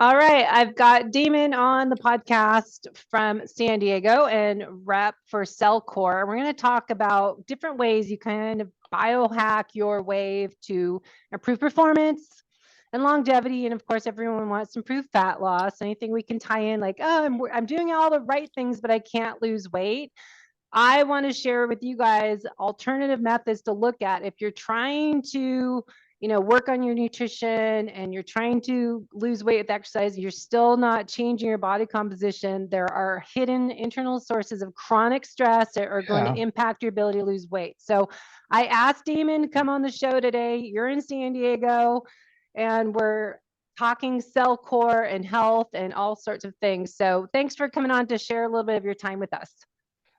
All right, I've got Damon on the podcast from San Diego and rep for Cellcore. We're going to talk about different ways you kind of biohack your wave to improve performance and longevity. And of course, everyone wants to improve fat loss. Anything we can tie in, like, oh, I'm doing all the right things, but I can't lose weight. I want to share with you guys alternative methods to look at if you're trying to, work on your nutrition and you're trying to lose weight with exercise, you're still not changing your body composition. There are hidden internal sources of chronic stress that are going to impact your ability to lose weight. So I asked Damon to come on the show today. You're in San Diego and we're talking Cellcore and health and all sorts of things. So thanks for coming on to share a little bit of your time with us.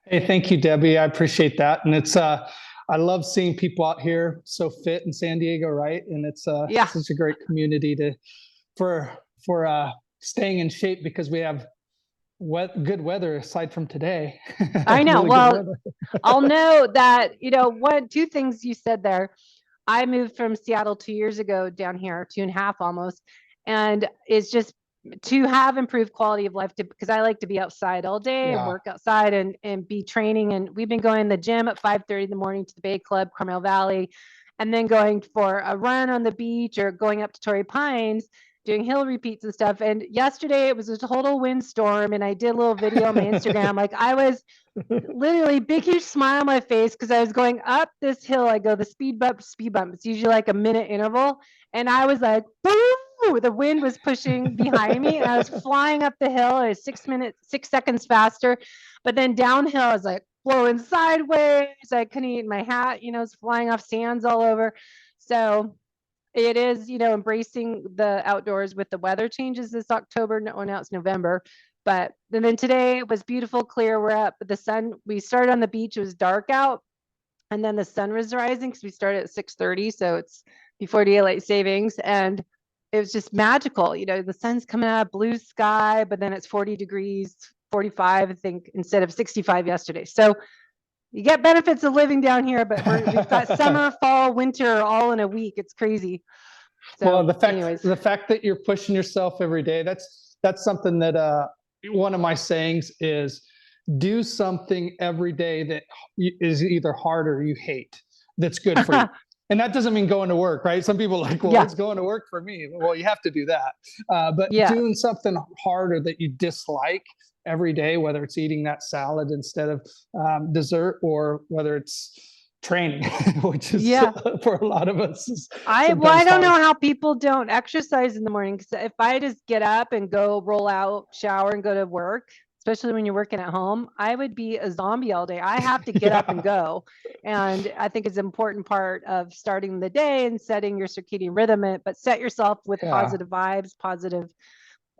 Hey, thank you, Debbie. I appreciate that. And it's, I love seeing people out here so fit in San Diego, right? And it's such a great community for staying in shape because we have good weather aside from today. I know. Really well, I'll know that, two things you said there. I moved from Seattle 2 years ago down here, 2.5 almost. And it's just to have improved quality of life because I like to be outside all day and work outside and be training. And we've been going to the gym at 5:30 in the morning to the Bay Club, Carmel Valley, and then going for a run on the beach or going up to Torrey Pines, doing hill repeats and stuff. And yesterday it was a total windstorm and I did a little video on my Instagram. Like I was literally big, huge smile on my face because I was going up this hill. I go the speed bump. It's usually like a minute interval. And I was like, boom. The wind was pushing behind me and I was flying up the hill. It was 6 seconds faster. But then downhill, I was like blowing sideways. I couldn't eat my hat, it's flying off sands all over. So it is, embracing the outdoors with the weather changes this October. No, now it's November. But and then today it was beautiful, clear. We're up. The sun, we started on the beach. It was dark out. And then the sun was rising because we started at 6:30. So it's before daylight savings. And it was just magical. The sun's coming out, blue sky, but then it's 40 degrees, 45, I think, instead of 65 yesterday. So you get benefits of living down here, but we've got summer, fall, winter all in a week. It's crazy. So, well, the fact that you're pushing yourself every day, that's something that one of my sayings is do something every day that is either hard or you hate. That's good for you. And that doesn't mean going to work, right? Some people are like, well, it's going to work for me. Well, you have to do that. But doing something harder that you dislike every day, whether it's eating that salad instead of dessert or whether it's training, which is for a lot of us. I don't know how people don't exercise in the morning. Because if I just get up and go roll out, shower and go to work, especially when you're working at home, I would be a zombie all day. I have to get up and go. And I think it's an important part of starting the day and setting your circadian rhythm, but set yourself with positive vibes, positive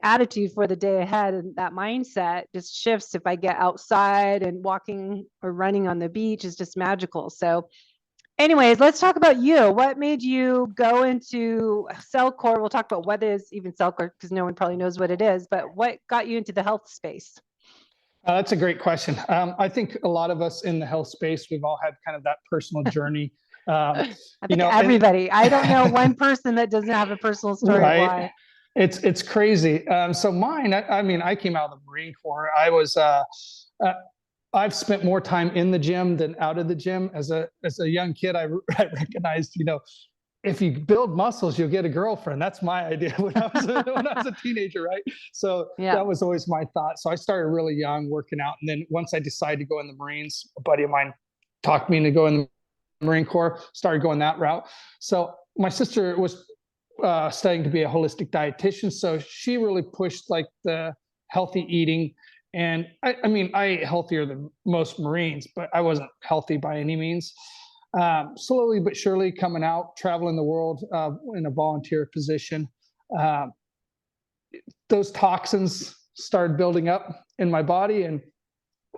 attitude for the day ahead. And that mindset just shifts. If I get outside and walking or running on the beach is just magical. So anyways, let's talk about you. What made you go into Cellcore? We'll talk about what is even Cellcore because no one probably knows what it is, but what got you into the health space? That's a great question. I think a lot of us in the health space, we've all had kind of that personal journey. I think everybody. I don't know one person that doesn't have a personal story. Right? Why. It's crazy. So mine, I came out of the Marine Corps. I've spent more time in the gym than out of the gym. As a young kid, I recognized, if you build muscles, you'll get a girlfriend. That's my idea when I was a teenager, right? So that was always my thought. So I started really young working out. And then once I decided to go in the Marines, a buddy of mine talked me into going in the Marine Corps, started going that route. So my sister was studying to be a holistic dietitian. So she really pushed like the healthy eating. And I ate healthier than most Marines, but I wasn't healthy by any means. Slowly but surely coming out, traveling the world in a volunteer position. Those toxins started building up in my body and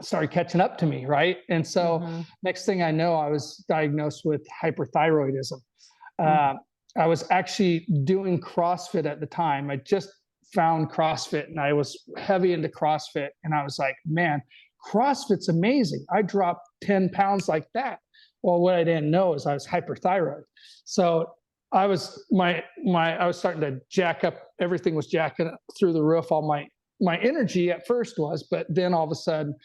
started catching up to me, right? And so next thing I know, I was diagnosed with hyperthyroidism. I was actually doing CrossFit at the time. I just found CrossFit and I was heavy into CrossFit. And I was like, man, CrossFit's amazing. I dropped 10 pounds like that. Well, what I didn't know is I was hyperthyroid. So I was starting to jack up. Everything was jacking up through the roof. All my energy at first was, but then all of a sudden,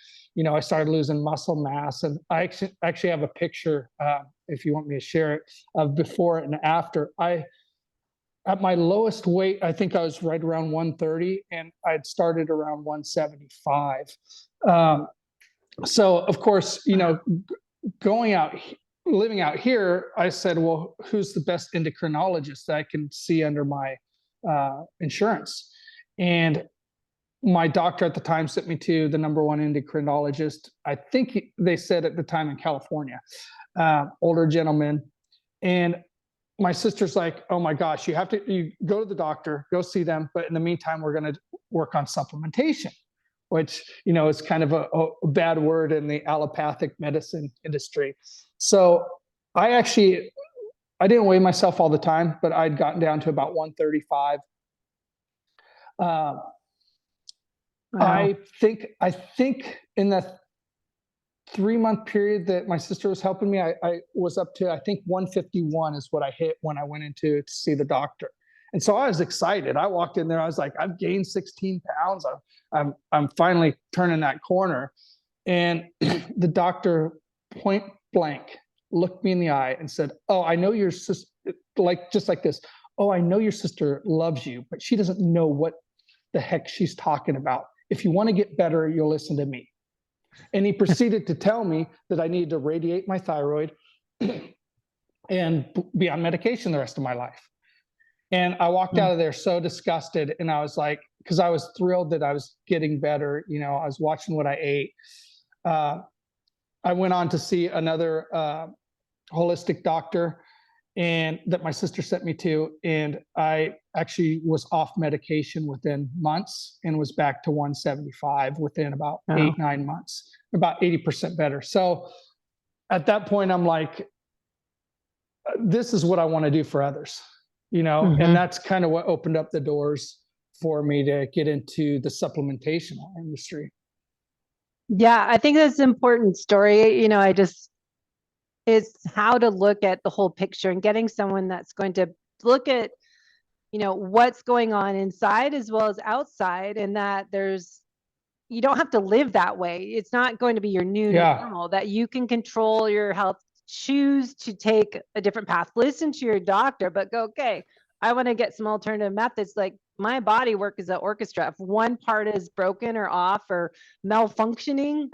I started losing muscle mass. And I actually have a picture, if you want me to share it, of before and after. At my lowest weight, I think I was right around 130, and I'd started around 175. So of course, living out here, I said, well, who's the best endocrinologist that I can see under my insurance? And my doctor at the time sent me to the number one endocrinologist. I think they said at the time in California, older gentleman. And my sister's like, oh my gosh, you go to the doctor, go see them. But in the meantime, we're going to work on supplementation, which, is kind of a bad word in the allopathic medicine industry. So I didn't weigh myself all the time, but I'd gotten down to about 135. Wow. I think in the 3-month period that my sister was helping me, I was up to, I think 151 is what I hit when I went to see the doctor. And so I was excited. I walked in there. I was like, I've gained 16 pounds. I'm finally turning that corner. And the doctor point blank looked me in the eye and said, oh, I know your sister, just like this. Oh, I know your sister loves you, but she doesn't know what the heck she's talking about. If you want to get better, you'll listen to me. And he proceeded to tell me that I needed to radiate my thyroid and be on medication the rest of my life. And I walked out of there so disgusted. And I was like, because I was thrilled that I was getting better. I was watching what I ate. I went on to see another holistic doctor, and that my sister sent me to. And I actually was off medication within months and was back to 175 within about 8-9 months, about 80% better. So at that point, I'm like, this is what I want to do for others, and that's kind of what opened up the doors for me to get into the supplementation industry. Yeah, I think that's an important story. It's how to look at the whole picture and getting someone that's going to look at, what's going on inside as well as outside, and that you don't have to live that way. It's not going to be your new normal, that you can control your health, choose to take a different path, listen to your doctor, but go, okay, I want to get some alternative methods. Like my body work is an orchestra. If one part is broken or off or malfunctioning,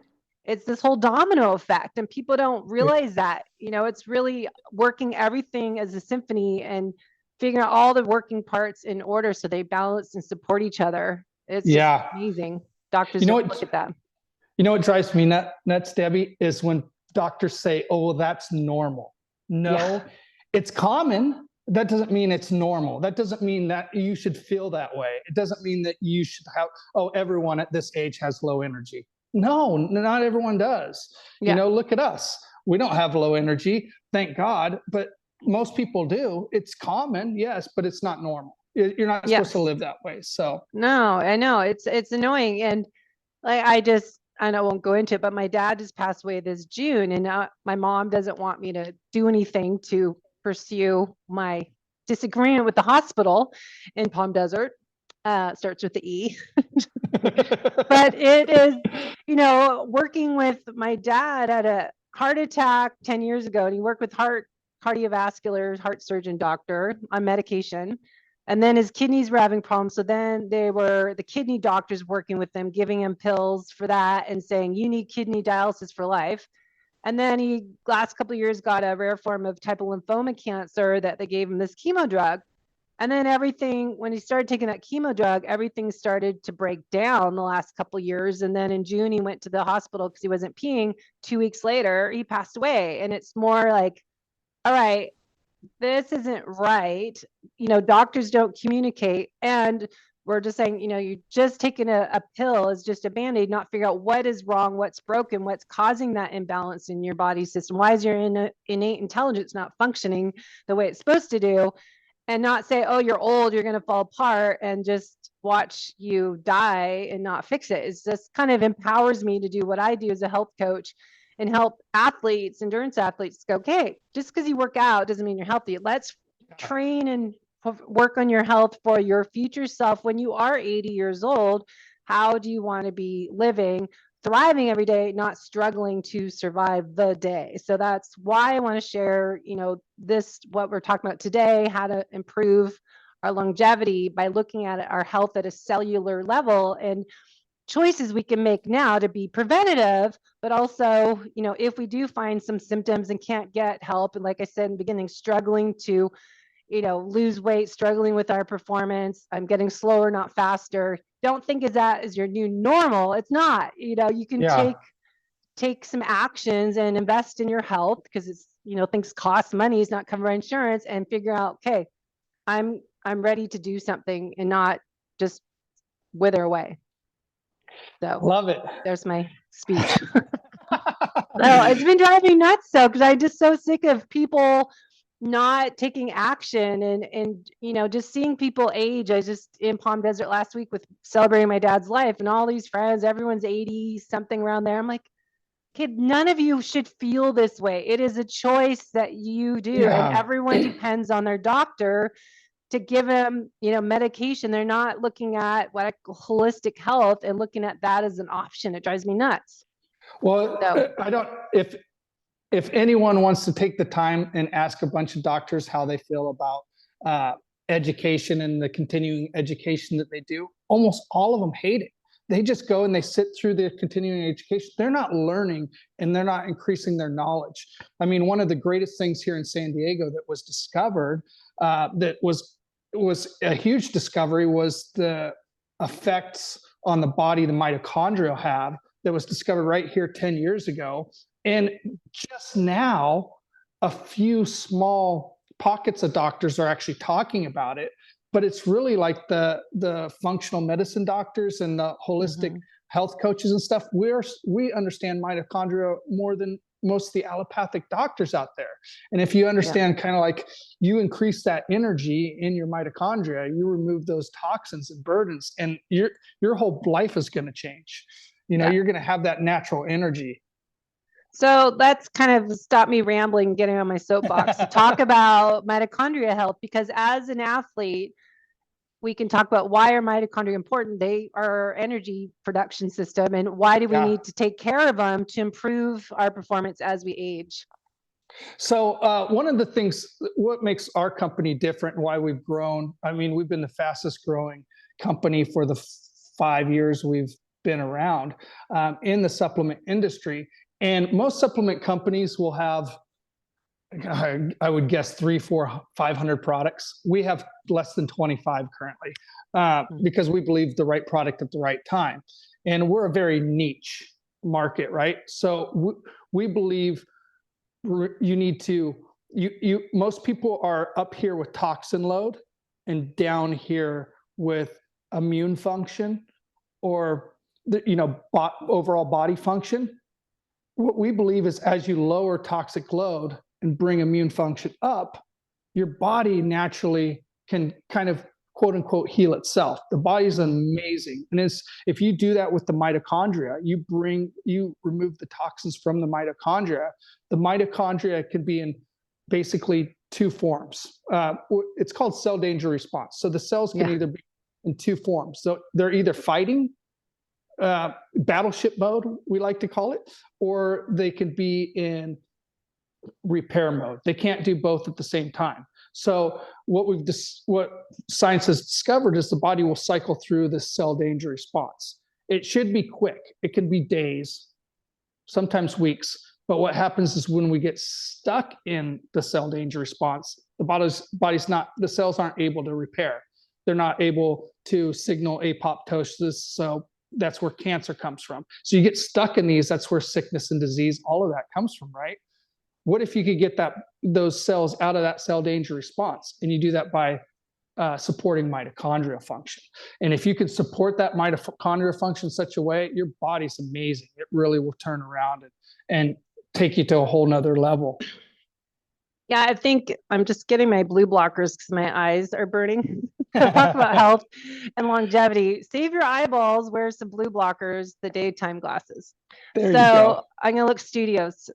it's this whole domino effect, and people don't realize that, it's really working everything as a symphony and figuring out all the working parts in order so they balance and support each other. It's just amazing. Doctors don't look at that. What drives me nuts, Debbie, is when doctors say, oh, well, that's normal. No, it's common. That doesn't mean it's normal. That doesn't mean that you should feel that way. It doesn't mean that you should have, everyone at this age has low energy. No, not everyone does. Look at us. We don't have low energy, thank God, but most people do. It's common, yes, but it's not normal. You're not supposed to live that way. So no, I know it's annoying. And like, I won't go into it, but my dad just passed away this June, and my mom doesn't want me to do anything to pursue my disagreement with the hospital in Palm Desert. Starts with the E. But it is, working with my dad had a heart attack 10 years ago, and he worked with cardiovascular heart surgeon doctor on medication. And then his kidneys were having problems. So then the kidney doctors working with him, giving him pills for that and saying, you need kidney dialysis for life. And then he, last couple of years, got a rare form of type of lymphoma cancer that they gave him this chemo drug. And then when he started taking that chemo drug, everything started to break down the last couple of years. And then in June, he went to the hospital because he wasn't peeing. 2 weeks later, he passed away. And it's more like, all right, this isn't right. Doctors don't communicate. And we're just saying, you're just taking a pill is just a Band-Aid, not figure out what is wrong, what's broken, what's causing that imbalance in your body system. Why is your innate intelligence not functioning the way it's supposed to do? And not say, oh, you're old, you're going to fall apart, and just watch you die and not fix it. It's just kind of empowers me to do what I do as a health coach and help athletes, endurance athletes go, okay, just because you work out doesn't mean you're healthy. Let's train and work on your health for your future self when you are 80 years old. How do you want to be living, thriving every day, not struggling to survive the day? So that's why I want to share, this, what we're talking about today, how to improve our longevity by looking at our health at a cellular level, and choices we can make now to be preventative, but also, if we do find some symptoms and can't get help, and like I said in the beginning, struggling to, lose weight, struggling with our performance, I'm getting slower, not faster. Don't think of that as your new normal. It's not. You can Yeah. take some actions and invest in your health, because it's, things cost money, it's not covered by insurance, and figure out, okay, I'm ready to do something and not just wither away. So Love it. there's my speech. No, it's been driving me nuts though, because I'm just so sick of people not taking action, and just seeing people age. I was just in Palm Desert last week with celebrating my dad's life, and all these friends, everyone's 80 something around there. I'm like, kid, none of you should feel this way. It is a choice that you do, and Yeah. everyone depends on their doctor to give them, medication. They're not looking at what holistic health and looking at that as an option. It drives me nuts. Well, So I don't, if anyone wants to take the time and ask a bunch of doctors how they feel about education and the continuing education that they do, almost all of them hate it. They just go and they sit through the continuing education. They're not learning and they're not increasing their knowledge. I mean, one of the greatest things here in San Diego that was discovered, that was a huge discovery, was the effects on the body the mitochondria have, that was discovered right here 10 years ago. And just now, a few small pockets of doctors are actually talking about it, but it's really like the functional medicine doctors and the holistic health coaches and stuff. We understand mitochondria more than most of the allopathic doctors out there. And if you understand kind of like, you increase that energy in your mitochondria, you remove those toxins and burdens, and your whole life is going to change. You're going to have that natural energy. So that's kind of stopped me rambling, getting on my soapbox to talk about mitochondria health, because as an athlete, we can talk about why are mitochondria important. They are our energy production system, and why do we need to take care of them to improve our performance as we age? So one of the things, what makes our company different and why we've grown, I mean, we've been the fastest growing company for the 5 years we've been around in the supplement industry. And most supplement companies will have, I would guess, 300, 400, 500 products. We have less than 25 currently, because we believe the right product at the right time. And we're a very niche market, right? So we believe you need to, most people are up here with toxin load and down here with immune function, or overall body function. What we believe is, as you lower toxic load and bring immune function up, your body naturally can kind of quote unquote heal itself. The body is amazing. And if you do that with the mitochondria, you remove the toxins from the mitochondria. The mitochondria can be in basically two forms. It's called cell danger response. So the cells can either be in two forms. So they're either fighting, battleship mode, we like to call it, or they can be in repair mode. They can't do both at the same time. So what science has discovered is the body will cycle through this cell danger response. It should be quick. It can be days, sometimes weeks. But what happens is, when we get stuck in the cell danger response, the cells aren't able to repair. They're not able to signal apoptosis. So that's where cancer comes from. So you get stuck in these. That's where sickness and disease, all of that comes from, right? What if you could get those cells out of that cell danger response? And you do that by supporting mitochondrial function. And if you can support that mitochondrial function in such a way, your body's amazing. It really will turn around and take you to a whole nother level. Yeah, I think I'm just getting my blue blockers because my eyes are burning. Talk about health and longevity. Save your eyeballs, wear some blue blockers, the daytime glasses. There you go. I'm going to look studious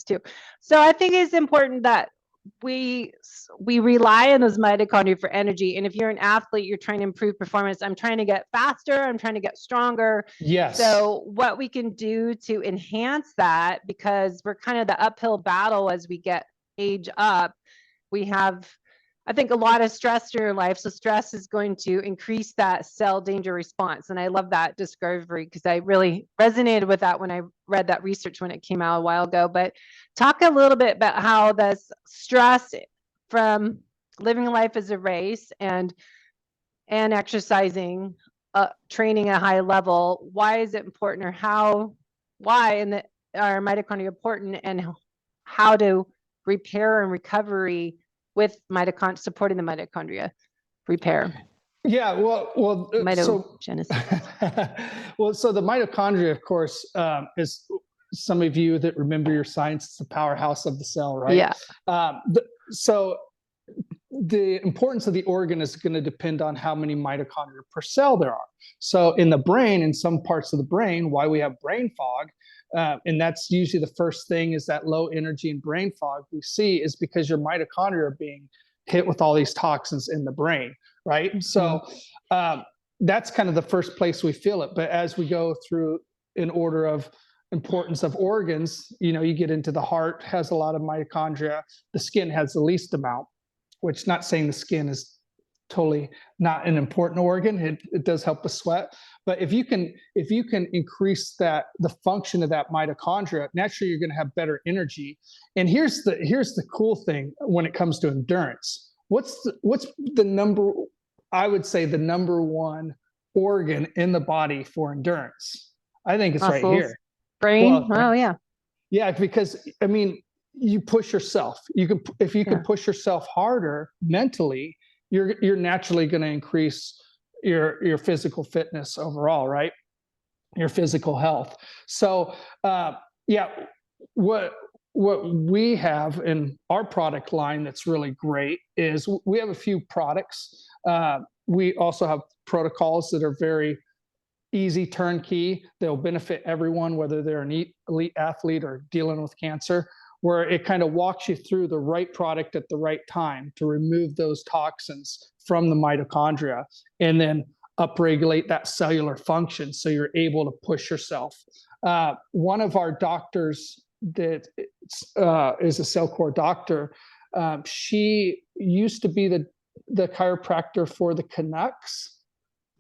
too. So I think it's important that we rely on those mitochondria for energy. And if you're an athlete, you're trying to improve performance. I'm trying to get faster. I'm trying to get stronger. Yes. So what we can do to enhance that, because we're kind of the uphill battle as we get age up, we have, I think, a lot of stress in your life. So stress is going to increase that cell danger response. And I love that discovery because I really resonated with that when I read that research when it came out a while ago. But talk a little bit about how this stress from living life as a race and exercising, training at a high level, why is it important, or why and are mitochondria important, and how to repair and recovery with supporting the mitochondria repair. Yeah, well, Mitogenesis. Well, so the mitochondria, of course, is, some of you that remember your science, it's the powerhouse of the cell, right? Yeah. So the importance of the organ is going to depend on how many mitochondria per cell there are. So in the brain, in some parts of the brain, why we have brain fog, and that's usually the first thing, is that low energy and brain fog we see is because your mitochondria are being hit with all these toxins in the brain, right? Mm-hmm. So that's kind of the first place we feel it. But as we go through in order of importance of organs, you get into the heart, has a lot of mitochondria. The skin has the least amount, which, not saying the skin is totally not an important organ. It does help with sweat. But if you can increase the function of that mitochondria, naturally you're going to have better energy. And here's the cool thing when it comes to endurance. What's the number? I would say the number one organ in the body for endurance. I think it's muscles, right here. Brain. Well, oh yeah. Yeah, because I mean, you push yourself. If you can push yourself harder mentally, you're naturally going to increase your physical fitness overall, right? Your physical health. So what we have in our product line that's really great is we have a few products. We also have protocols that are very easy, turnkey. They'll benefit everyone, whether they're an elite athlete or dealing with cancer, where it kind of walks you through the right product at the right time to remove those toxins from the mitochondria and then upregulate that cellular function so you're able to push yourself. One of our doctors that is a cell core doctor, she used to be the chiropractor for the Canucks.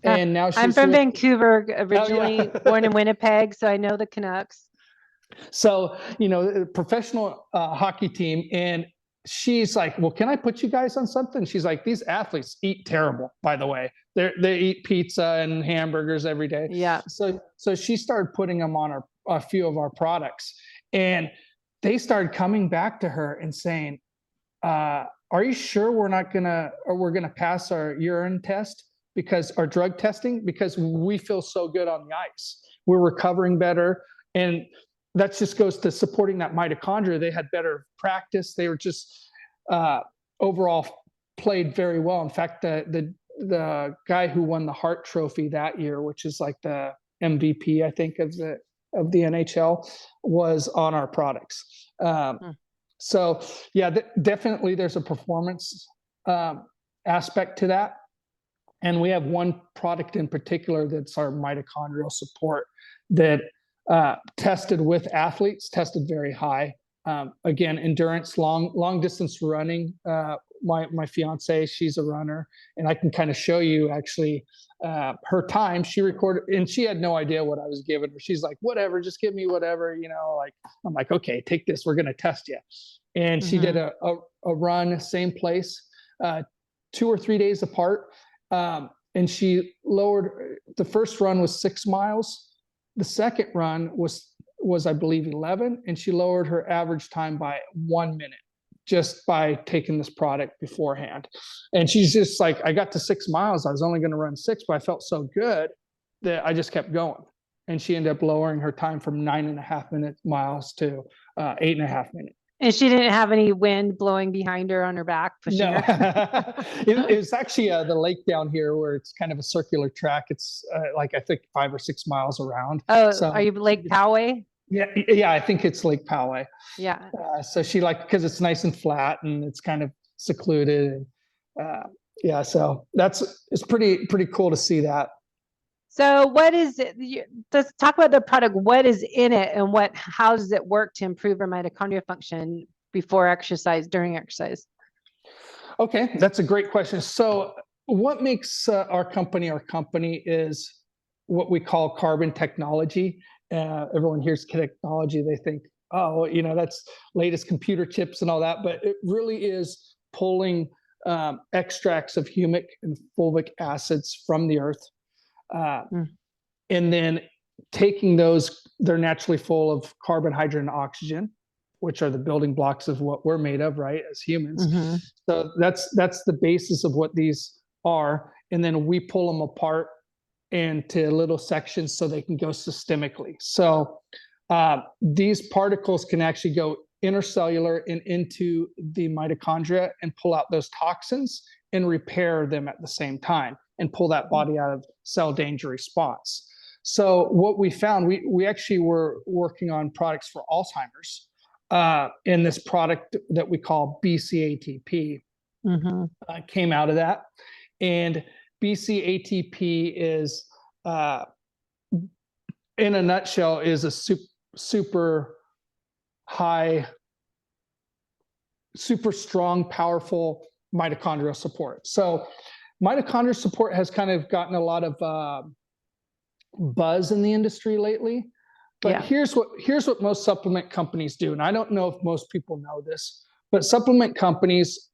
And now I'm from Vancouver, originally born in Winnipeg, so I know the Canucks. So, professional hockey team. And she's like, well, can I put you guys on something? She's like, these athletes eat terrible, by the way. They eat pizza and hamburgers every day. Yeah. So she started putting them on a few of our products. And they started coming back to her and saying, are you sure we're going to pass our urine test? Because our drug testing, because we feel so good on the ice. We're recovering better. And that just goes to supporting that mitochondria. They had better practice. They were just overall played very well. In fact, the guy who won the Hart Trophy that year, which is like the MVP, I think, of the NHL, was on our products. So yeah, definitely there's a performance aspect to that. And we have one product in particular that's our mitochondrial support that tested with athletes, tested very high. Again, endurance, long distance running. My fiance, she's a runner, and I can kind of show you actually her time. She recorded, and she had no idea what I was giving her. She's like, whatever, just give me whatever, like, I'm like, okay, take this, we're going to test you. And she did a run, same place, 2 or 3 days apart. And she lowered, the first run was 6 miles. The second run was I believe 11, and she lowered her average time by 1 minute just by taking this product beforehand. And she's just like, I got to 6 miles. I was only going to run 6, but I felt so good that I just kept going. And she ended up lowering her time from 9.5 miles to 8.5 minutes. And she didn't have any wind blowing behind her on her back, pushing her. It's actually the lake down here where it's kind of a circular track. It's like, I think 5 or 6 miles around. Oh, so, are you Lake Poway? Yeah, I think it's Lake Poway. Yeah. So she liked, because it's nice and flat and it's kind of secluded. And, yeah, so it's pretty cool to see that. So what is it? Let's talk about the product. What is in it and how does it work to improve our mitochondria function before exercise, during exercise? Okay, that's a great question. So what makes our company is what we call carbon technology. Everyone hears technology, they think, oh, that's latest computer chips and all that, but it really is pulling extracts of humic and fulvic acids from the earth, and then taking those, they're naturally full of carbon, hydrogen, and oxygen, which are the building blocks of what we're made of, right, as humans. So that's the basis of what these are. And then we pull them apart into little sections so they can go systemically. So these particles can actually go intercellular and into the mitochondria and pull out those toxins and repair them at the same time and pull that body out of cell danger response. So what we found, we actually were working on products for Alzheimer's, in this product that we call BCATP, came out of that. And BCATP is, in a nutshell, is a super high, super strong, powerful mitochondrial support. So mitochondrial support has kind of gotten a lot of buzz in the industry lately. But here's what most supplement companies do. And I don't know if most people know this, but supplement companies,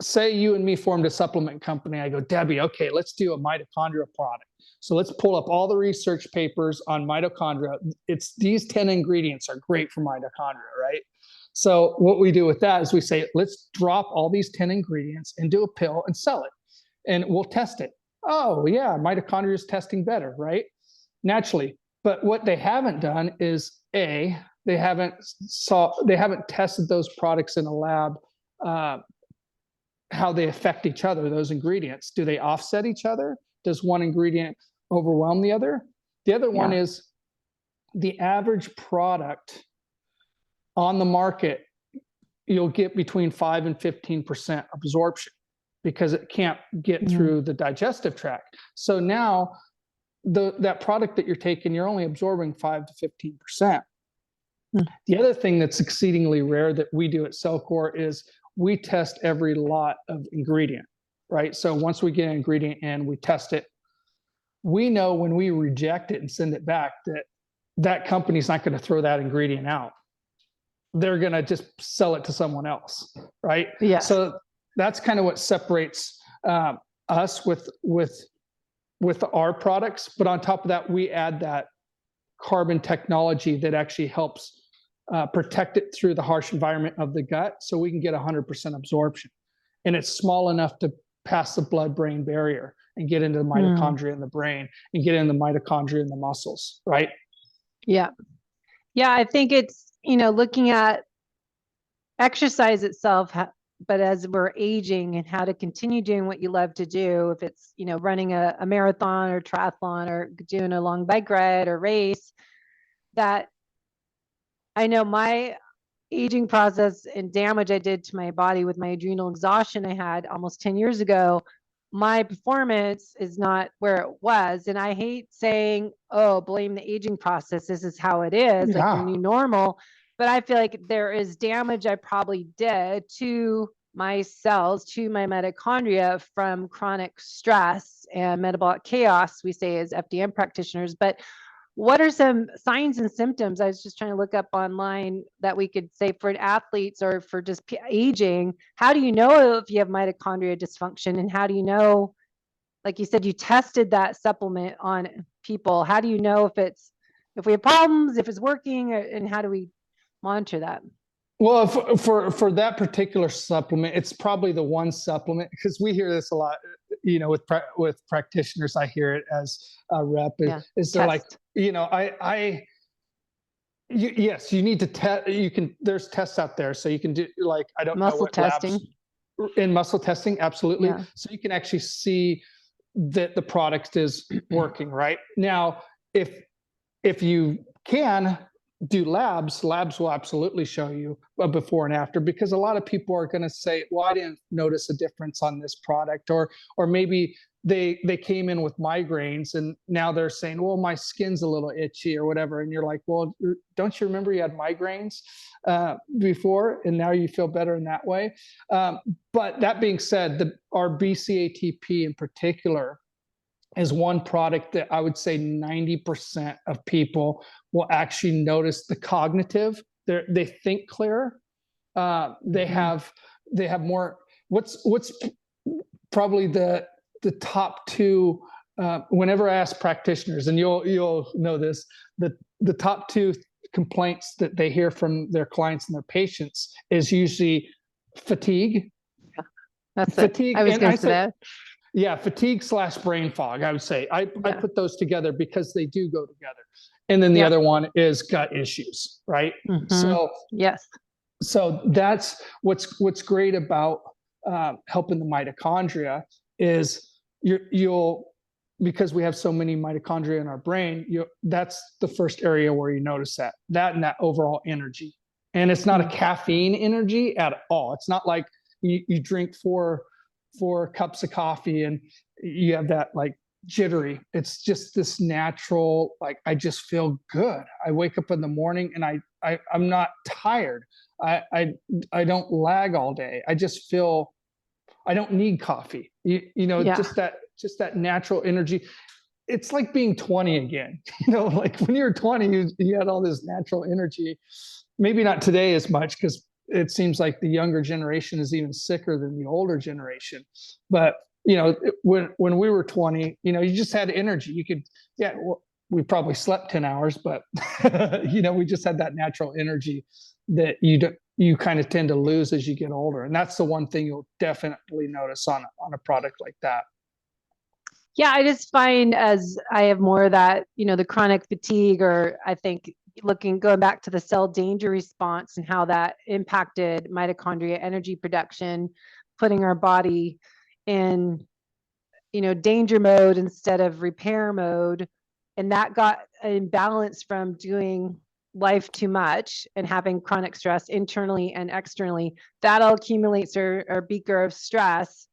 say you and me formed a supplement company. I go, Debbie, okay, let's do a mitochondria product. So let's pull up all the research papers on mitochondria. It's these 10 ingredients are great for mitochondria, right? So what we do with that is we say, let's drop all these 10 ingredients into a pill and sell it. And we'll test it. Oh yeah, mitochondria is testing better, right? Naturally. But what they haven't done is they haven't tested those products in a lab, how they affect each other, those ingredients. Do they offset each other? Does one ingredient overwhelm the other? The other one is the average product on the market, you'll get between 5 and 15% absorption because it can't get through the digestive tract. So now that product that you're taking, you're only absorbing 5 to 15%. The other thing that's exceedingly rare that we do at Cellcore is we test every lot of ingredient, right? So once we get an ingredient in, we test it. We know when we reject it and send it back that company's not going to throw that ingredient out. They're going to just sell it to someone else, right? Yeah. So that's kind of what separates us with our products. But on top of that, we add that carbon technology that actually helps protect it through the harsh environment of the gut, so we can get 100% absorption. And it's small enough to pass the blood-brain barrier and get into the mitochondria in the brain and get into the mitochondria in the muscles, right? Yeah. Yeah, I think it's, looking at exercise itself, but as we're aging and how to continue doing what you love to do, if it's, running a marathon or triathlon or doing a long bike ride or race, that I know my aging process and damage I did to my body with my adrenal exhaustion I had almost 10 years ago, my performance is not where it was. And I hate saying, oh, blame the aging process. This is how it is, like the new normal. But I feel like there is damage I probably did to my cells, to my mitochondria from chronic stress and metabolic chaos, we say as FDN practitioners. But what are some signs and symptoms? I was just trying to look up online that we could say for athletes or for just aging. How do you know if you have mitochondria dysfunction? And how do you know, like you said, you tested that supplement on people. How do you know if we have problems, if it's working, and how do we monitor that? Well, for that particular supplement, it's probably the one supplement, because we hear this a lot, with practitioners. I hear it as a rep. Is they're like, yes, you need to test. There's tests out there, so you can do, like, I don't know what testing. In muscle testing, absolutely. Yeah. So you can actually see that the product is working right now. If you can, do labs, labs will absolutely show you a before and after, because a lot of people are going to say, well, I didn't notice a difference on this product, or maybe they came in with migraines and now they're saying, well, my skin's a little itchy or whatever. And you're like, well, don't you remember you had migraines before and now you feel better in that way? But that being said, our BCATP in particular is one product that I would say 90% of people will actually notice the cognitive. They think clearer. They have more. What's probably the top two? Whenever I ask practitioners, and you'll know this, the top two complaints that they hear from their clients and their patients is usually fatigue. That's fatigue. it. I was going to say that. Yeah, fatigue / brain fog, I would say. I put those together because they do go together. And then the other one is gut issues, right? So yes. So that's what's great about helping the mitochondria is you'll because we have so many mitochondria in our brain, that's the first area where you notice that and that overall energy. And it's not a caffeine energy at all. It's not like you drink four cups of coffee and you have that like jittery. It's just this natural, like, I just feel good. I wake up in the morning and I'm not tired. I don't lag all day. I just feel I don't need coffee. Just that natural energy. It's like being 20 again. Like when you were 20, you had all this natural energy. Maybe not today as much, because it seems like the younger generation is even sicker than the older generation. But when we were 20, you just had energy. You could, we probably slept 10 hours, but we just had that natural energy that you kind of tend to lose as you get older. And that's the one thing you'll definitely notice on a product like that. Yeah, I just find as I have more of that, the chronic fatigue, or I think going back to the cell danger response and how that impacted mitochondria energy production, putting our body in, danger mode instead of repair mode. And that got imbalanced from doing life too much and having chronic stress internally and externally. That all accumulates our beaker of stress.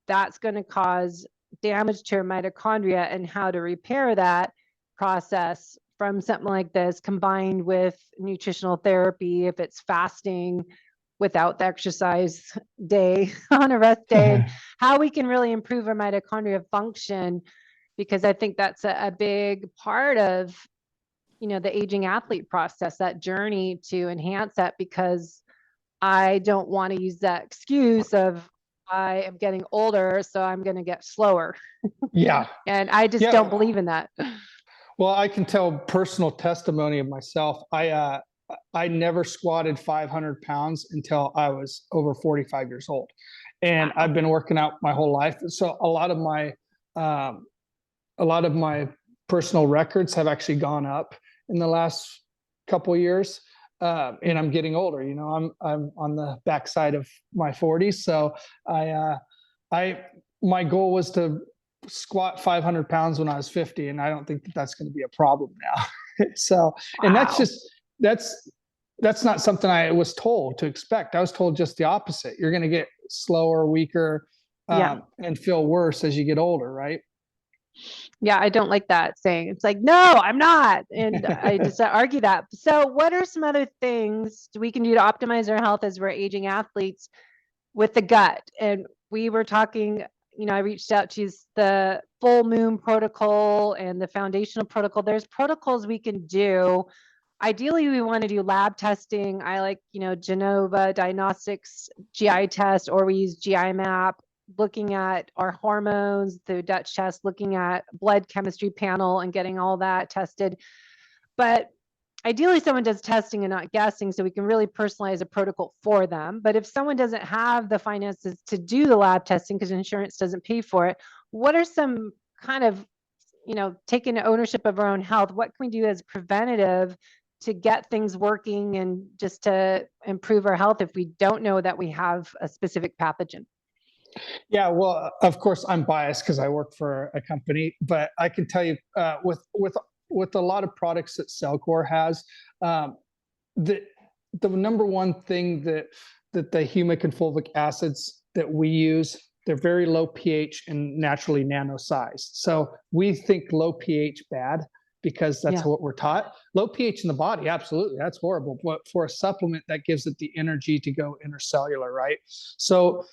That's going to cause damage to our mitochondria, and how to repair that process from something like this, combined with nutritional therapy, if it's fasting without the exercise day on a rest day, and how we can really improve our mitochondria function, because I think that's a big part of the aging athlete process, that journey to enhance that, because I don't want to use that excuse of I am getting older, so I'm going to get slower. Yeah. And I just don't believe in that. Well, I can tell personal testimony of myself. I never squatted 500 pounds until I was over 45 years old. And I've been working out my whole life. So a lot of my personal records have actually gone up in the last couple of years. And I'm getting older, I'm on the backside of my 40s. So my goal was to squat 500 pounds when I was 50. And I don't think that's going to be a problem now. So, and that's not something I was told to expect. I was told just the opposite. You're going to get slower, weaker, and feel worse as you get older. Right. Yeah, I don't like that saying. It's like, no, I'm not. And I just argue that. So what are some other things we can do to optimize our health as we're aging athletes with the gut? And we were talking, I reached out to the full moon protocol and the foundational protocol. There's protocols we can do. Ideally, we want to do lab testing. I like, Genova Diagnostics GI test, or we use GI map, looking at our hormones, the Dutch test, looking at blood chemistry panel and getting all that tested. But ideally, someone does testing and not guessing, so we can really personalize a protocol for them. But if someone doesn't have the finances to do the lab testing because insurance doesn't pay for it, what are some kind of, taking ownership of our own health? What can we do as preventative to get things working and just to improve our health if we don't know that we have a specific pathogen? Yeah, well, of course, I'm biased because I work for a company, but I can tell you with a lot of products that Cellcore has, The number one thing that the humic and fulvic acids that we use, they're very low pH and naturally nano-sized. So we think low pH bad because that's what we're taught. Low pH in the body, absolutely, that's horrible. But for a supplement, that gives it the energy to go intercellular, right? So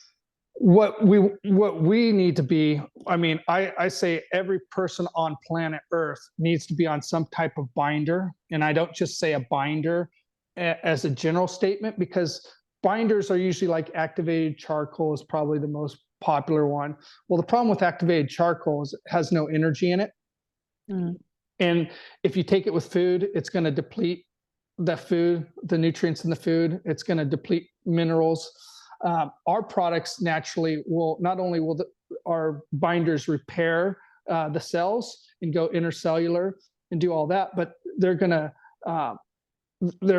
what we need to be, I mean, I say every person on planet Earth needs to be on some type of binder. And I don't just say a binder as a general statement, because binders are usually like activated charcoal is probably the most popular one. Well, the problem with activated charcoal is it has no energy in it. And if you take it with food, it's going to deplete the nutrients in the food. It's going to deplete minerals. Our products naturally will, not only will our binders repair the cells and go intercellular and do all that, but they're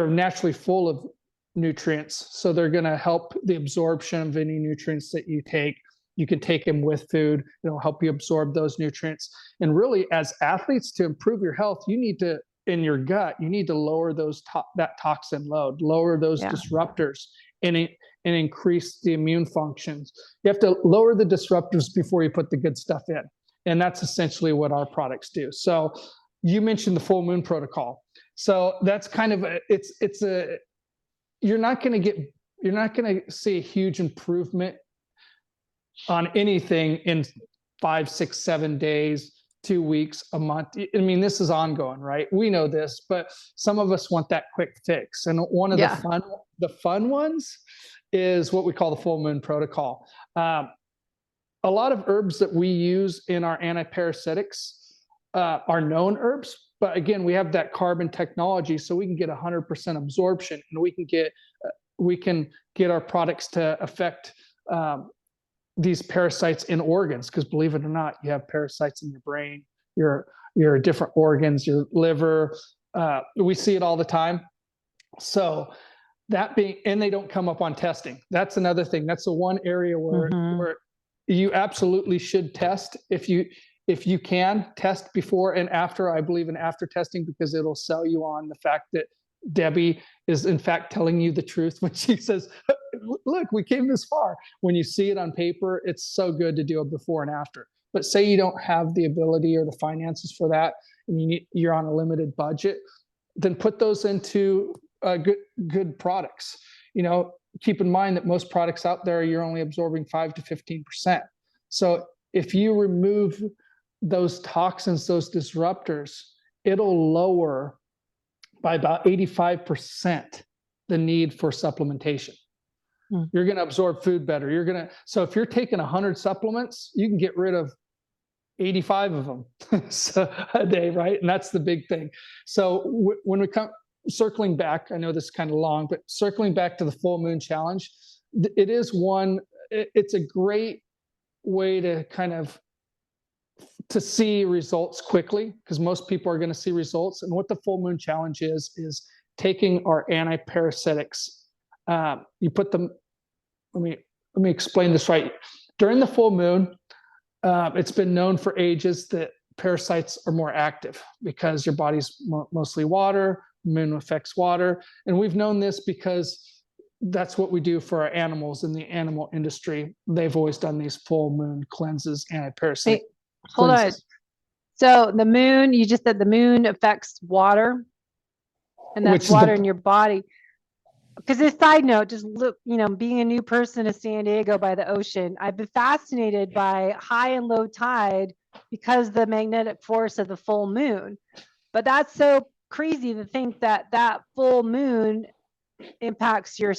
naturally full of nutrients. So they're going to help the absorption of any nutrients that you take. You can take them with food. It'll help you absorb those nutrients. And really, as athletes, to improve your health, you need to, in your gut, you need to lower that toxin load, lower those disruptors, and increase the immune functions. You have to lower the disruptors before you put the good stuff in. And that's essentially what our products do. So you mentioned the full moon protocol. So that's kind of you're not going to see a huge improvement on anything in 5, 6, 7 days, 2 weeks, a month. I mean, this is ongoing, right? We know this, but some of us want that quick fix. And one of the fun ones is what we call the full moon protocol. A lot of herbs that we use in our antiparasitics are known herbs, but again, we have that carbon technology, so we can get 100% absorption, and we can get our products to affect these parasites in organs, because believe it or not, you have parasites in your brain, your different organs, your liver. We see it all the time. So and they don't come up on testing. That's another thing. That's the one area where you absolutely should test. If you can, test before and after. I believe in after testing, because it'll sell you on the fact that Debbie is in fact telling you the truth when she says, look, we came this far. When you see it on paper, it's so good to do a before and after. But say you don't have the ability or the finances for that, and you're on a limited budget, then put those into good products. Keep in mind that most products out there, you're only absorbing 5 to 15%. So if you remove those toxins, those disruptors, it'll lower by about 85% the need for supplementation. You're going to absorb food better. So if you're taking 100 supplements, you can get rid of 85 of them a day, right? And that's the big thing. So when we come circling back, I know this is kind of long, but circling back to the full moon challenge, it's a great way to to see results quickly, because most people are going to see results. And what the full moon challenge is taking our antiparasitics. You put them, let me explain this right. During the full moon, it's been known for ages that parasites are more active because your body's mostly water, moon affects water. And we've known this because that's what we do for our animals in the animal industry. They've always done these full moon cleanses, antiparasitic. Hold on. So the moon, you just said the moon affects water, and that's water in your body. Because this side note, just look, being a new person to San Diego by the ocean, I've been fascinated by high and low tide because the magnetic force of the full moon. But that's so crazy to think that full moon impacts your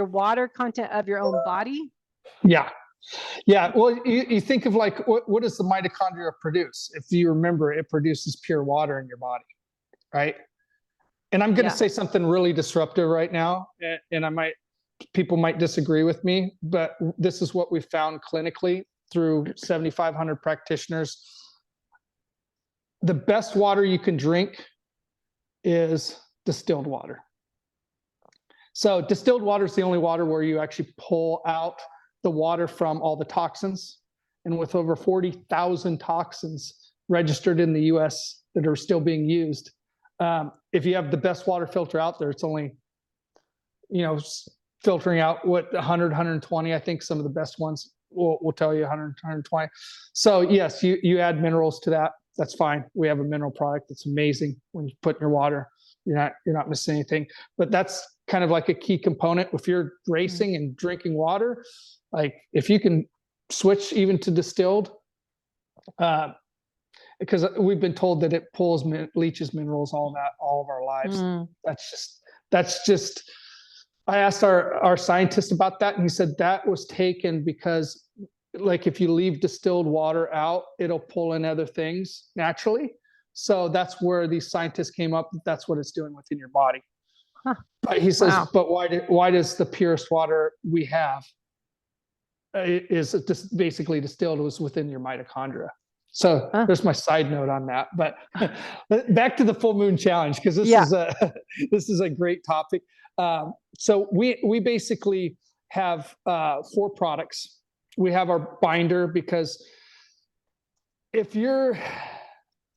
water content of your own body. Yeah. Well, you think of like, what does the mitochondria produce? If you remember, it produces pure water in your body, right? And I'm going to say something really disruptive right now, and people might disagree with me, but this is what we found clinically through 7,500 practitioners. The best water you can drink is distilled water. So distilled water is the only water where you actually pull out the water from all the toxins. And with over 40,000 toxins registered in the US that are still being used, If you have the best water filter out there, it's only, filtering out what 100, 120. I think some of the best ones will tell you 100, 120. So yes, you add minerals to that. That's fine. We have a mineral product that's amazing when you put in your water. You're not missing anything. But that's kind of like a key component. If you're racing and drinking water, like if you can switch even to distilled, because we've been told that it leaches minerals, all of our lives. That's just. I asked our scientist about that, and he said that was taken because, like, if you leave distilled water out, it'll pull in other things naturally. So that's where these scientists came up. That's what it's doing within your body. Huh. But he says, but why does the purest water we have is just basically distilled was within your mitochondria? So there's my side note on that. But back to the full moon challenge, because this is a great topic. So we basically have 4 products. We have our binder, because if you're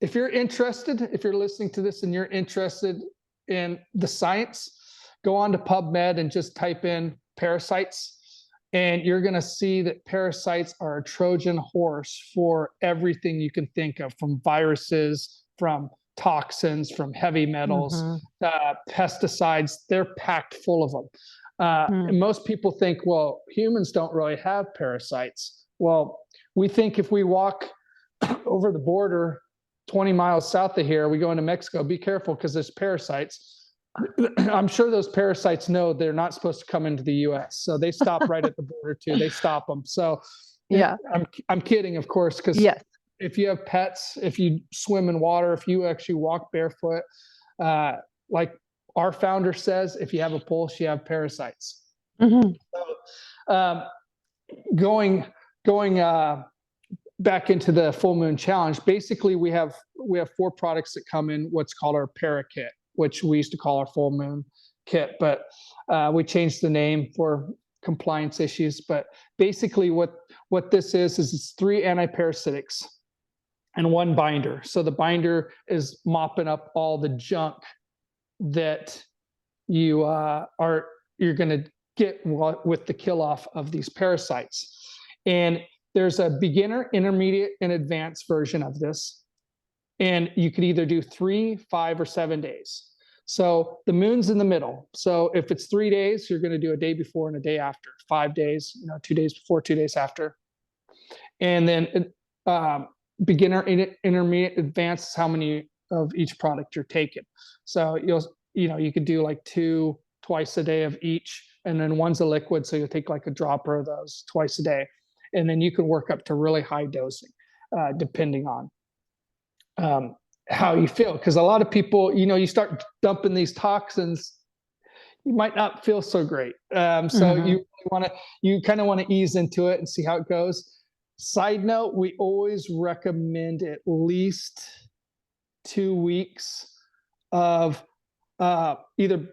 interested, if you're listening to this and you're interested in the science, go on to PubMed and just type in parasites. And you're going to see that parasites are a Trojan horse for everything you can think of, from viruses, from toxins, from heavy metals, pesticides. They're packed full of them. And most people think, well, humans don't really have parasites. Well, we think if we walk over the border 20 miles south of here, we go into Mexico, be careful because there's parasites. I'm sure those parasites know they're not supposed to come into the US. So they stop right at the border too. They stop them. So I'm kidding, of course, because if you have pets, if you swim in water, if you actually walk barefoot, like our founder says, if you have a pulse, you have parasites. So, going back into the full moon challenge, basically we have 4 products that come in what's called our para kit, which we used to call our full moon kit, but we changed the name for compliance issues. But basically what this is it's 3 antiparasitics and 1 binder. So the binder is mopping up all the junk that you're going to get with the kill off of these parasites. And there's a beginner, intermediate, and advanced version of this. And you could either do 3, 5, or 7 days. So the moon's in the middle. So if it's 3 days, you're going to do a day before and a day after. 5 days, 2 days before, 2 days after. And then beginner, intermediate, advanced is how many of each product you're taking. So you could do like 2 twice a day of each, and then 1's a liquid, so you'll take like a dropper of those twice a day, and then you can work up to really high dosing, depending on how you feel. Because a lot of people, you start dumping these toxins, you might not feel so great. So you kind of want to ease into it and see how it goes. Side note, we always recommend at least 2 weeks of either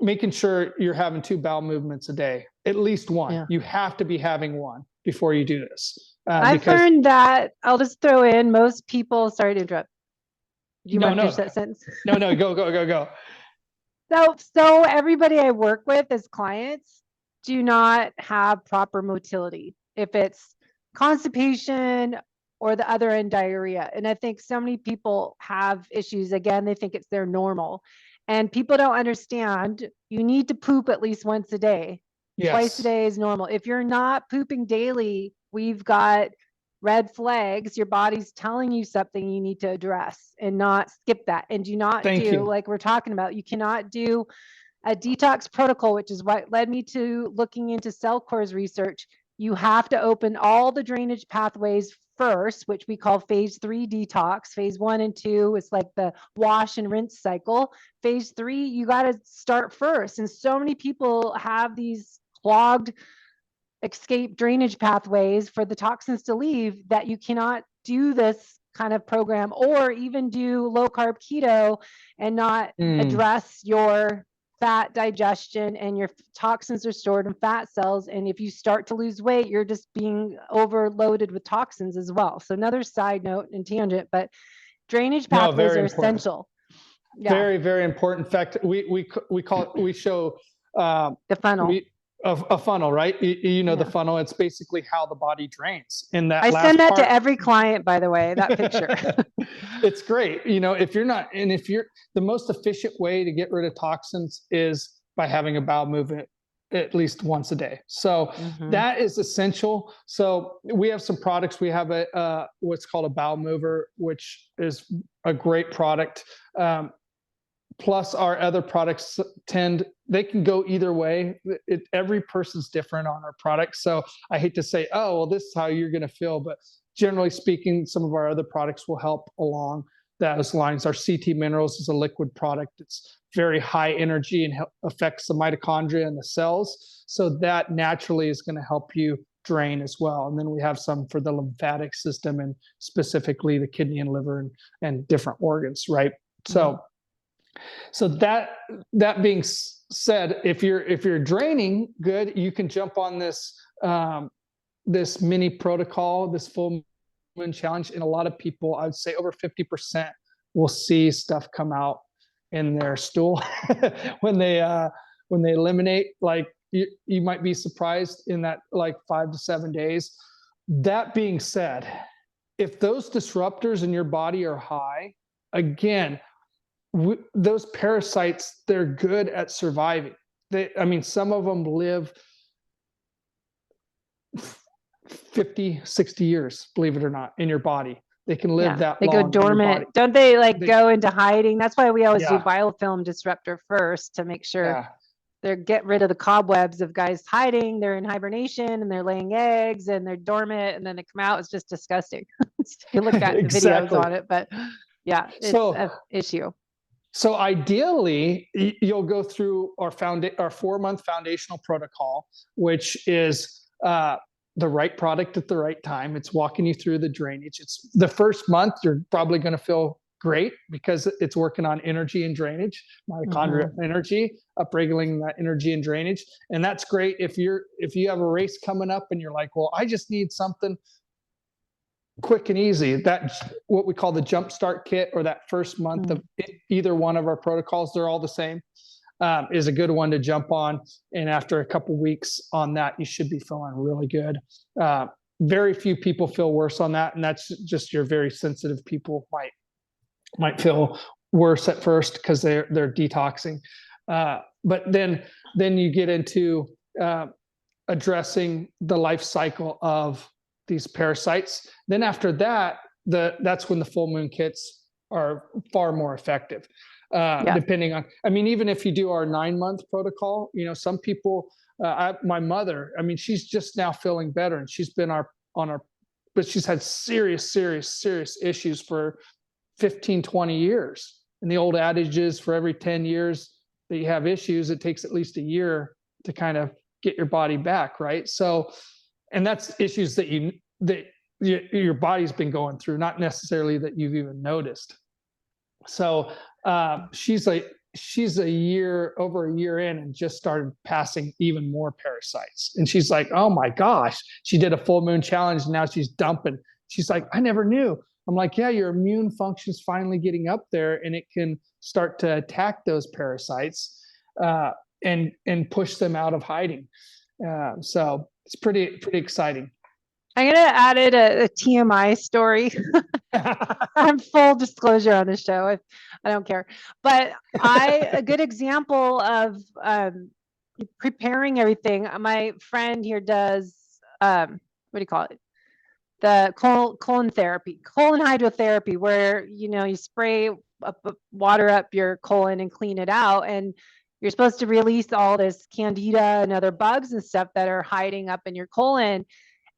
making sure you're having 2 bowel movements a day, at least 1. Yeah. You have to be having 1 before you do this. I've learned that. I'll just throw in, most people, sorry to interrupt. Do you want to finish that sentence? No, go. So everybody I work with as clients do not have proper motility. If it's constipation or the other end, diarrhea. And I think so many people have issues. Again, they think it's their normal. And people don't understand, you need to poop at least once a day. Yes. Twice a day is normal. If you're not pooping daily, we've got red flags. Your body's telling you something you need to address, and not skip that. And do not like we're talking about, you cannot do a detox protocol, which is what led me to looking into Cellcore's research. You have to open all the drainage pathways first, which we call phase 3 detox. Phase 1 and 2 is like the wash and rinse cycle. Phase 3, you got to start first. And so many people have these clogged escape drainage pathways for the toxins to leave, that you cannot do this kind of program or even do low carb keto and not address your fat digestion, and your toxins are stored in fat cells. And if you start to lose weight, you're just being overloaded with toxins as well. So another side note and tangent, but drainage pathways are essential. Yeah. Very, very important. In fact, we show The funnel. a funnel, right? You know, Yeah. the funnel, it's basically how the body drains in that I last send that part. to every client, by the way, that picture. It's great. You know, if you're the most efficient way to get rid of toxins is by having a bowel movement at least once a day. So that is essential. So we have some products. We have a what's called a bowel mover, which is a great product. Plus our other products they can go either way. Every person's different on our products. So I hate to say, oh, well, this is how you're going to feel. But generally speaking, some of our other products will help along those lines. Our CT Minerals is a liquid product. It's very high energy and affects the mitochondria and the cells. So that naturally is going to help you drain as well. And then we have some for the lymphatic system and specifically the kidney and liver and different organs, right? So that being said, if you're draining good, you can jump on this this mini protocol, this full moon challenge. And a lot of people, I would say over 50% will see stuff come out in their stool when they eliminate. Like you might be surprised in that like 5 to 7 days. That being said, if those disruptors in your body are high, again, those parasites, they're good at surviving. Some of them live 50, 60 years, believe it or not, in your body. They can live that long. They go dormant. Don't they go into hiding? That's why we always do biofilm disruptor first to make sure they get rid of the cobwebs of guys hiding. They're in hibernation and they're laying eggs and they're dormant and then they come out. It's just disgusting. You look at the videos on it, but yeah, it's an issue. So ideally, you'll go through our 4-month foundational protocol, which is the right product at the right time. It's walking you through the drainage. It's the first month, you're probably going to feel great because it's working on energy and drainage, mitochondrial energy, upregulating that energy and drainage. And that's great if you have a race coming up and you're like, well, I just need something quick and easy. That's what we call the jump start kit, or that first month of either one of our protocols, they're all the same, is a good one to jump on. And after a couple weeks on that, you should be feeling really good. Very few people feel worse on that. And that's just your very sensitive people might feel worse at first because they're detoxing. But then you get into addressing the life cycle of these parasites. Then after that, that's when the full moon kits are far more effective. Depending on, even if you do our 9-month protocol, some people, my mother, she's just now feeling better, and she's been but she's had serious issues for 15, 20 years. And the old adage is for every 10 years that you have issues, it takes at least a year to kind of get your body back, right? So, and that's issues that your body's been going through, not necessarily that you've even noticed. So she's over a year in and just started passing even more parasites. And she's like, oh my gosh, she did a full moon challenge and now she's dumping. She's like, I never knew. I'm like, yeah, your immune function's finally getting up there and it can start to attack those parasites and push them out of hiding. So it's pretty exciting. I'm going to add in a TMI story. I'm full disclosure on the show. I don't care. But a good example of preparing everything. My friend here does, what do you call it? The colon therapy, colon hydrotherapy, where, you spray water up your colon and clean it out. And you're supposed to release all this candida and other bugs and stuff that are hiding up in your colon.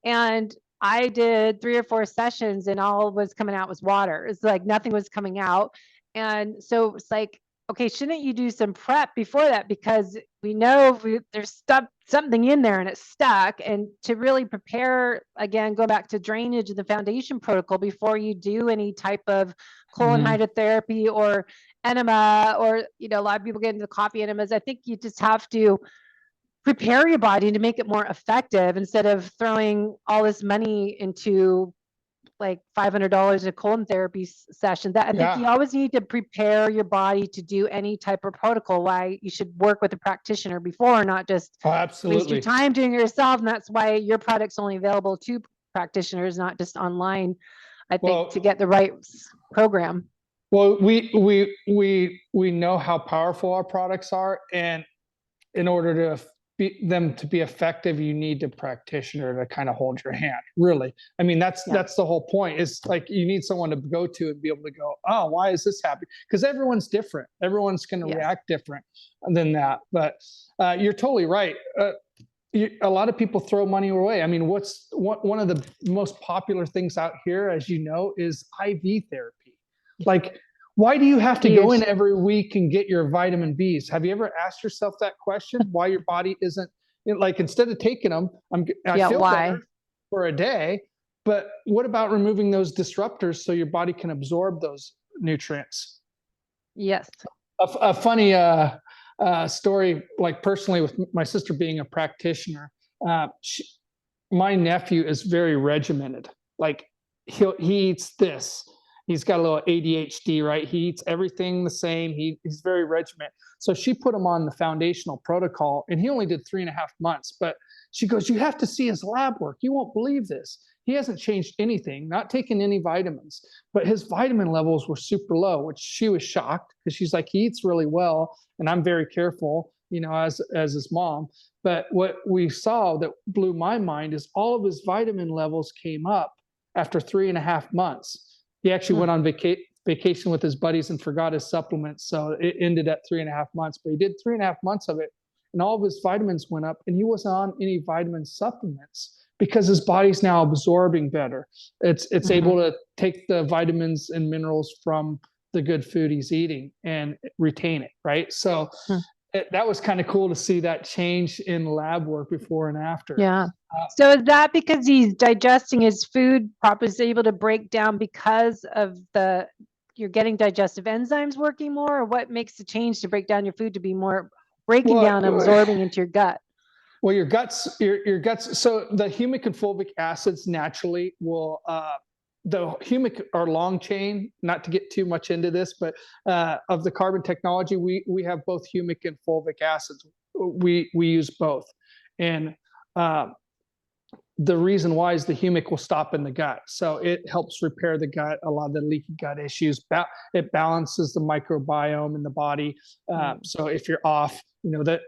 And I did 3 or 4 sessions and all was coming out was water. It's like nothing was coming out. And so it's like, okay, shouldn't you do some prep before that? Because we know there's something in there and it's stuck. And to really prepare, again, go back to drainage and the foundation protocol before you do any type of colon hydrotherapy or enema, or, a lot of people get into coffee enemas. I think you just have to prepare your body to make it more effective instead of throwing all this money into like $500 a colon therapy session. That I think you always need to prepare your body to do any type of protocol. Why you should work with a practitioner before, not just waste your time doing it yourself. And that's why your product's only available to practitioners, not just online, I think, to get the right program. Well, we know how powerful our products are, and in order to them to be effective, you need a practitioner to kind of hold your hand. Really, I mean, that's the whole point. Is like you need someone to go to and be able to go, oh, why is this happening? Because everyone's different. Everyone's going to react different than that. But you're totally right. A lot of people throw money away. I mean, one of the most popular things out here, as you know, is IV therapy. Like, why do you have to go in every week and get your vitamin Bs? Have you ever asked yourself that question? Why your body isn't, like, instead of taking them, I feel better for a day, but what about removing those disruptors so your body can absorb those nutrients? Yes. A funny story, like personally with my sister being a practitioner, my nephew is very regimented. Like he eats this. He's got a little ADHD, right? He eats everything the same. He's very regimented. So she put him on the foundational protocol, and he only did 3.5 months. But she goes, you have to see his lab work. You won't believe this. He hasn't changed anything, not taken any vitamins, but his vitamin levels were super low, which she was shocked because she's like, he eats really well, and I'm very careful, you know, as his mom. But what we saw that blew my mind is all of his vitamin levels came up after 3.5 months. He actually went on vacation with his buddies and forgot his supplements. So it ended at 3.5 months, but he did 3.5 months of it, and all of his vitamins went up, and he wasn't on any vitamin supplements because his body's now absorbing better. It's able to take the vitamins and minerals from the good food he's eating and retain it, right? So that was kind of cool to see that change in lab work before and after. Yeah. So is that because he's digesting his food properly, is able to break down because of you're getting digestive enzymes working more, or what makes the change to break down your food to be more breaking down and absorbing into your gut? Well, your guts, so the humic and fulvic acids naturally will, the humic are long chain, not to get too much into this, but of the carbon technology, we have both humic and fulvic acids. We use both. And the reason why is the humic will stop in the gut. So it helps repair the gut, a lot of the leaky gut issues. It balances the microbiome in the body. So if you're off, you know,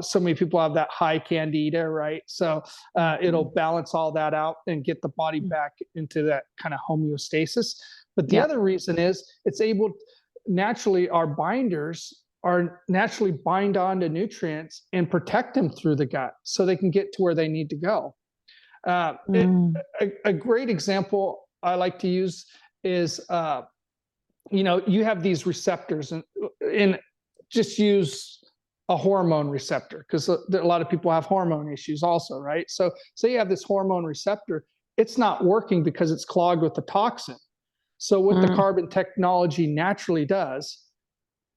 so many people have that high candida, right? So it'll balance all that out and get the body back into that kind of homeostasis. But the other reason is it's able, naturally, our binders are naturally bind onto nutrients and protect them through the gut so they can get to where they need to go. A great example I like to use is, you know, you have these receptors, and just use a hormone receptor, because a lot of people have hormone issues also, right? So say you have this hormone receptor, it's not working because it's clogged with the toxin. So what the carbon technology naturally does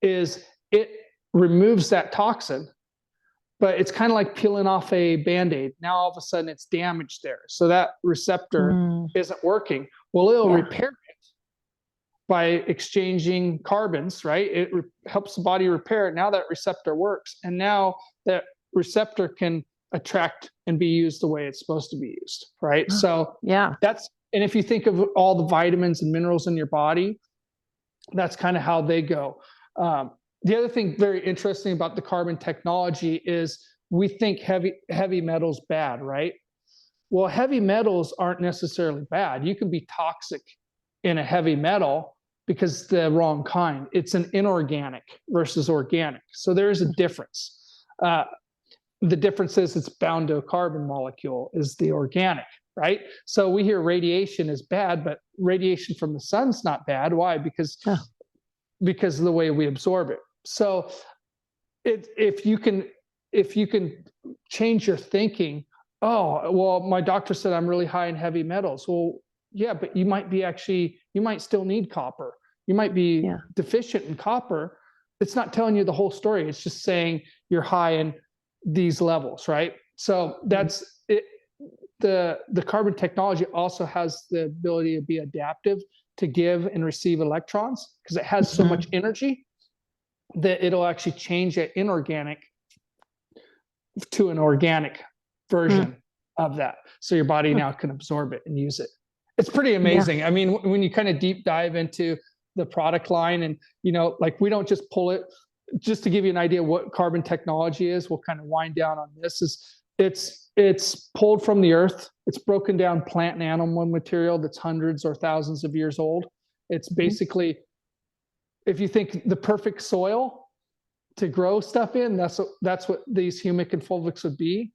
is it removes that toxin, but it's kind of like peeling off a Band-Aid. Now all of a sudden it's damaged there. So that receptor isn't working. Well, it'll repair it by exchanging carbons, right? It helps the body repair it. Now that receptor works. And now that receptor can attract and be used the way it's supposed to be used, right? So and if you think of all the vitamins and minerals in your body, that's kind of how they go. The other thing very interesting about the carbon technology is we think heavy metals bad, right? Well, heavy metals aren't necessarily bad. You can be toxic in a heavy metal because the wrong kind. It's an inorganic versus organic. So there is a difference. The difference is it's bound to a carbon molecule is the organic, right? So we hear radiation is bad, but radiation from the sun's not bad. Why? Because of the way we absorb it. So if you can change your thinking, oh, well, my doctor said I'm really high in heavy metals. Well, yeah, but you might still need copper. You might be deficient in copper. It's not telling you the whole story. It's just saying you're high in these levels, right? So that's it. the carbon technology also has the ability to be adaptive to give and receive electrons because it has so much energy that it'll actually change an inorganic to an organic version of that. So your body now can absorb it and use it. It's pretty amazing. I mean, when you kind of deep dive into the product line and, like we don't just pull it, just to give you an idea what carbon technology is, we'll kind of wind down on this it's pulled from the earth. It's broken down plant and animal material that's hundreds or thousands of years old. It's basically, if you think the perfect soil to grow stuff in, that's what these humic and fulvics would be.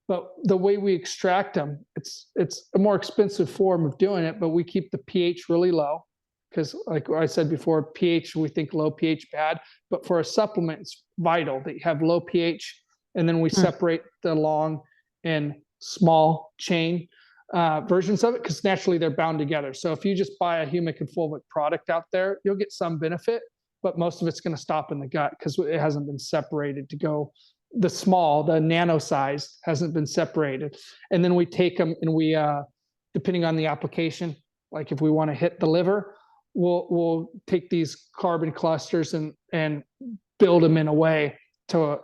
But the way we extract them, it's a more expensive form of doing it, but we keep the pH really low because, like I said before, pH, we think low pH bad, but for a supplement, it's vital that you have low pH, and then we separate the long and small chain versions of it because naturally they're bound together. So if you just buy a humic and fulvic product out there, you'll get some benefit, but most of it's going to stop in the gut because it hasn't been separated to go. The nano size hasn't been separated. And then we take them and we, depending on the application, like if we want to hit the liver, we'll take these carbon clusters and build them in a way to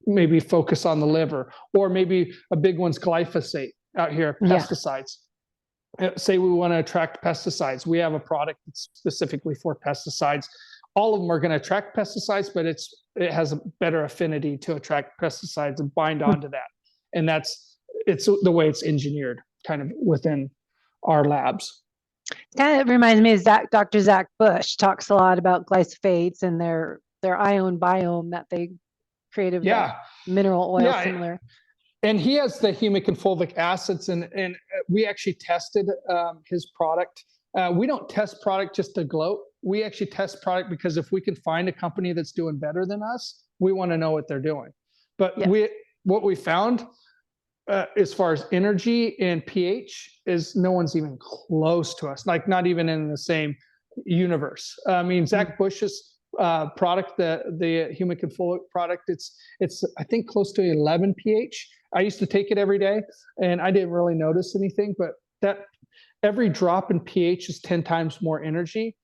maybe focus on the liver, or maybe a big one's glyphosate out here, pesticides. Say we want to attract pesticides. We have a product that's specifically for pesticides. All of them are going to attract pesticides, but it has a better affinity to attract pesticides and bind onto that. And it's the way it's engineered kind of within our labs. Kind of reminds me of Dr. Zach Bush talks a lot about glyphosates and their ion biome that they created with mineral oil similar. And he has the humic and fulvic acids, and we actually tested his product. We don't test product just to gloat. We actually test product because if we can find a company that's doing better than us, we want to know what they're doing. But what we found as far as energy and pH is no one's even close to us, like not even in the same universe. I mean, Zach Bush's product, the humic and fulvic product, it's I think close to 11 pH. I used to take it every day and I didn't really notice anything, but that every drop in pH is 10 times more energy.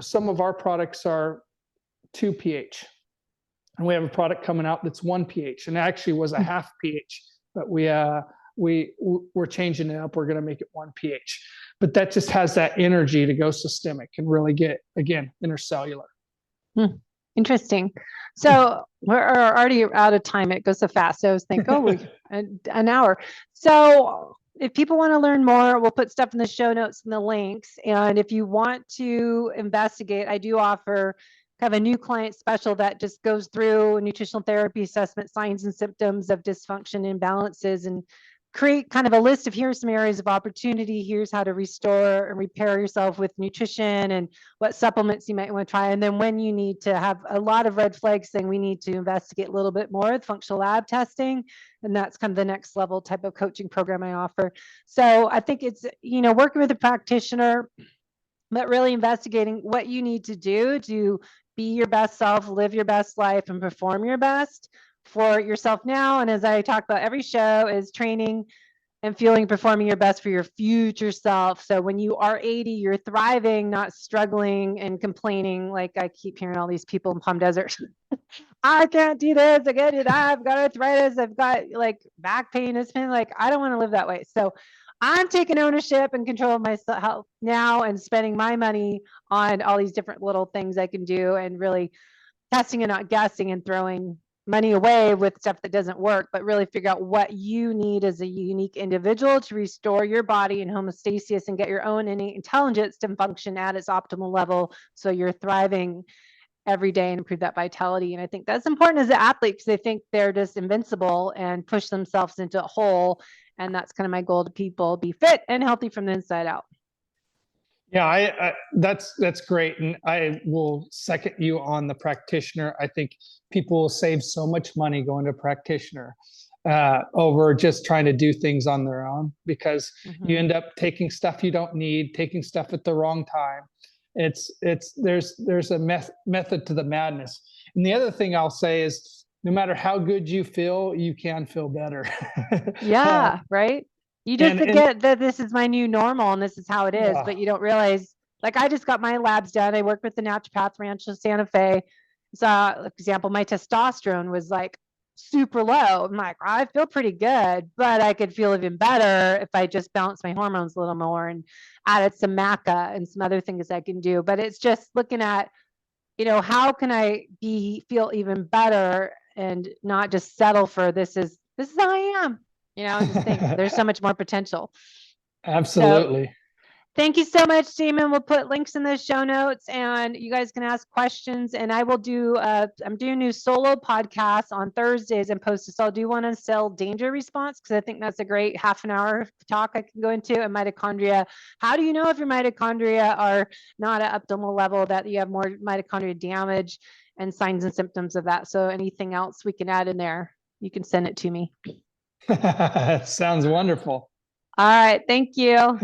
Some of our products are 2 pH, and we have a product coming out that's 1 pH, and it actually was a half pH, but we're changing it up. We're going to make it 1 pH, but that just has that energy to go systemic and really get, again, intercellular. Interesting. So we're already out of time. It goes so fast. So I was thinking, an hour. So if people want to learn more, we'll put stuff in the show notes and the links. And if you want to investigate, I do offer kind of a new client special that just goes through nutritional therapy assessment, signs and symptoms of dysfunction, imbalances, and create kind of a list of here's some areas of opportunity. Here's how to restore and repair yourself with nutrition and what supplements you might want to try. And then when you need to have a lot of red flags saying we need to investigate a little bit more with functional lab testing. And that's kind of the next level type of coaching program I offer. So I think it's, working with a practitioner, but really investigating what you need to do to be your best self, live your best life, and perform your best for yourself now. And as I talk about every show, is training and feeling, performing your best for your future self. So when you are 80, you're thriving, not struggling and complaining. Like I keep hearing all these people in Palm Desert. I can't do this, I can't do that, I've got arthritis, I've got like back pain. It's been like, I don't want to live that way. So I'm taking ownership and control of my health now and spending my money on all these different little things I can do and really testing and not guessing and throwing money away with stuff that doesn't work, but really figure out what you need as a unique individual to restore your body in homeostasis and get your own innate intelligence to function at its optimal level so you're thriving every day and improve that vitality. And I think that's important as an athlete because they think they're just invincible and push themselves into a hole. And that's kind of my goal to people: be fit and healthy from the inside out. Yeah, that's great. And I will second you on the practitioner. I think people will save so much money going to a practitioner over just trying to do things on their own, because you end up taking stuff you don't need, taking stuff at the wrong time. There's a method to the madness. And the other thing I'll say is no matter how good you feel, you can feel better. Yeah, right. You just and forget that this is my new normal and this is how it is, uh, but you don't realize, like I just got my labs done. I worked with the naturopath Rancho Santa Fe. So, for example, my testosterone was like super low. I'm like, I feel pretty good, but I could feel even better if I just balanced my hormones a little more and added some maca and some other things I can do. But it's just looking at, how can I feel even better and not just settle for this is how I am. Just think there's so much more potential. So absolutely. thank you so much, Damon. We'll put links in the show notes and you guys can ask questions. And I will I'm doing new solo podcasts on Thursdays and post this. So I'll do one on cell danger response because I think that's a great half an hour talk I can go into. And mitochondria. How do you know if your mitochondria are not at optimal level, that you have more mitochondria damage and signs and symptoms of that? So anything else we can add in there, you can send it to me. Sounds wonderful. All right. Thank you. Well,